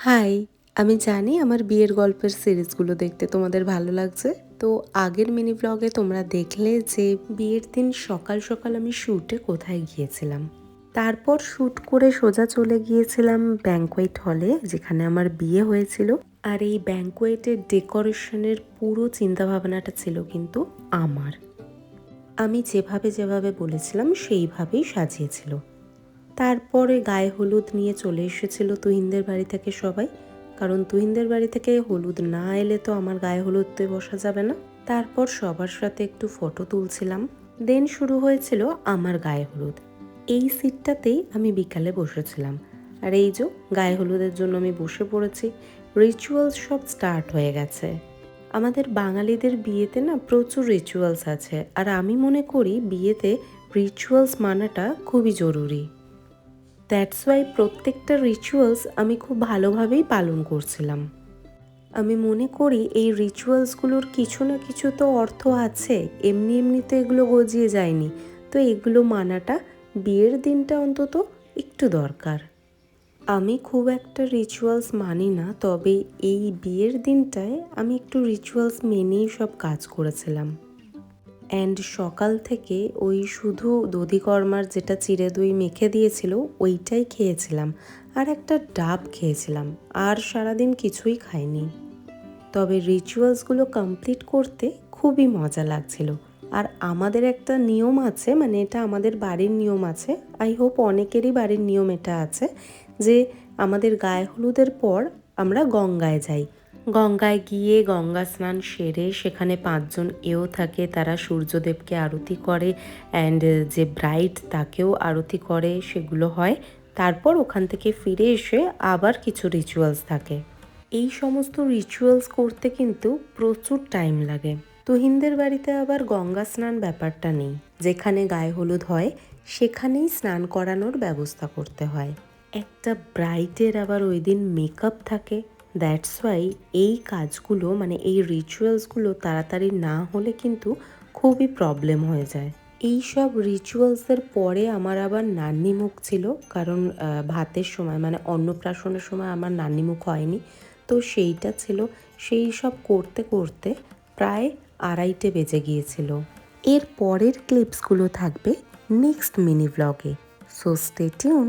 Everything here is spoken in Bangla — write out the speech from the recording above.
হাই! আমি জানি আমার বিয়ের গল্পের সিরিজগুলো দেখতে তোমাদের ভালো লাগছে। তো আগের মিনি ব্লগে তোমরা দেখলে যে বিয়ের দিন সকাল সকাল আমি শ্যুটে কোথায় গিয়েছিলাম। তারপর শ্যুট করে সোজা চলে গিয়েছিলাম ব্যাংকোয়েট হলে, যেখানে আমার বিয়ে হয়েছিল। আর এই ব্যাংকোয়েটের ডেকোরেশনের পুরো চিন্তাভাবনাটা ছিল কিন্তু আমার। আমি যেভাবে যেভাবে বলেছিলাম সেইভাবেই সাজিয়েছিল। তারপরে গায়ে হলুদ নিয়ে চলে এসেছিল তুহিনদের বাড়ি থেকে সবাই, কারণ তুহিনদের বাড়ি থেকে হলুদ না এলে তো আমার গায়ে হলুদতে বসা যাবে না। তারপর সবার সাথে একটু ফটো তুলছিলাম। দেন শুরু হয়েছিল আমার গায়ে হলুদ। এই সিটটাতেই আমি বিকালে বসেছিলাম। আর এই যে গায়ে হলুদের জন্য আমি বসে পড়েছি। রিচুয়ালস সব স্টার্ট হয়ে গেছে। আমাদের বাঙালিদের বিয়েতে না প্রচুর রিচুয়ালস আছে, আর আমি মনে করি বিয়েতে রিচুয়ালস মানাটা খুবই জরুরি। দ্যাটস ওয়াই প্রত্যেকটা রিচুয়ালস আমি খুব ভালোভাবেই পালন করছিলাম। আমি মনে করি এই রিচুয়ালসগুলোর কিছু না কিছু তো অর্থ আছে, এমনি এমনি তো এগুলো গজিয়ে যায়নি। তো এগুলো মানাটা বিয়ের দিনটা অন্তত একটু দরকার। আমি খুব একটা রিচুয়ালস মানি না, তবে এই বিয়ের দিনটায় আমি একটু রিচুয়ালস মেনেই সব কাজ করেছিলাম। অ্যান্ড সকাল থেকে ওই শুধু দধিকর্মার যেটা চিড়ে দই মেখে দিয়েছিল ওইটাই খেয়েছিলাম, আর একটা ডাব খেয়েছিলাম, আর সারাদিন কিছুই খাইনি। তবে রিচুয়ালসগুলো কমপ্লিট করতে খুবই মজা লাগছিল। আর আমাদের একটা নিয়ম আছে, মানে এটা আমাদের বাড়ির নিয়ম আছে, আই হোপ অনেকেরই বাড়ির নিয়ম এটা আছে, যে আমাদের গায়ে হলুদের পর আমরা গঙ্গায় যাই। গঙ্গায় গিয়ে গঙ্গা স্নান সেরে সেখানে 5 জন এও থাকে, তারা সূর্যদেবকে আরতি করে, অ্যান্ড যে ব্রাইড তাকেও আরতি করে, সেগুলো হয়। তারপর ওখান থেকে ফিরে এসে আবার কিছু রিচুয়ালস থাকে। এই সমস্ত রিচুয়ালস করতে কিন্তু প্রচুর টাইম লাগে। তুহিনদের বাড়িতে আবার গঙ্গা স্নান ব্যাপারটা নেই, যেখানে গায়ে হলুদ হয় সেখানেই স্নান করানোর ব্যবস্থা করতে হয়। একটা ব্রাইডের আবার ওই দিন মেকআপ থাকে। দ্যাটস ওয়াই এই কাজগুলো, মানে এই রিচুয়ালসগুলো তাড়াতাড়ি না হলে কিন্তু খুবই প্রবলেম হয়ে যায়। এই সব রিচুয়ালসের পরে আমার আবার নান্নিমুখ ছিল, কারণ ভাতের সময় মানে অন্নপ্রাশনের সময় আমার নান্নিমুখ হয়নি, তো সেইটা ছিল। সেই সব করতে করতে প্রায় 2:30 বেজে গিয়েছিল। এর পরের ক্লিপসগুলো থাকবে নেক্সট মিনি ব্লগে, সো স্টে টিউন।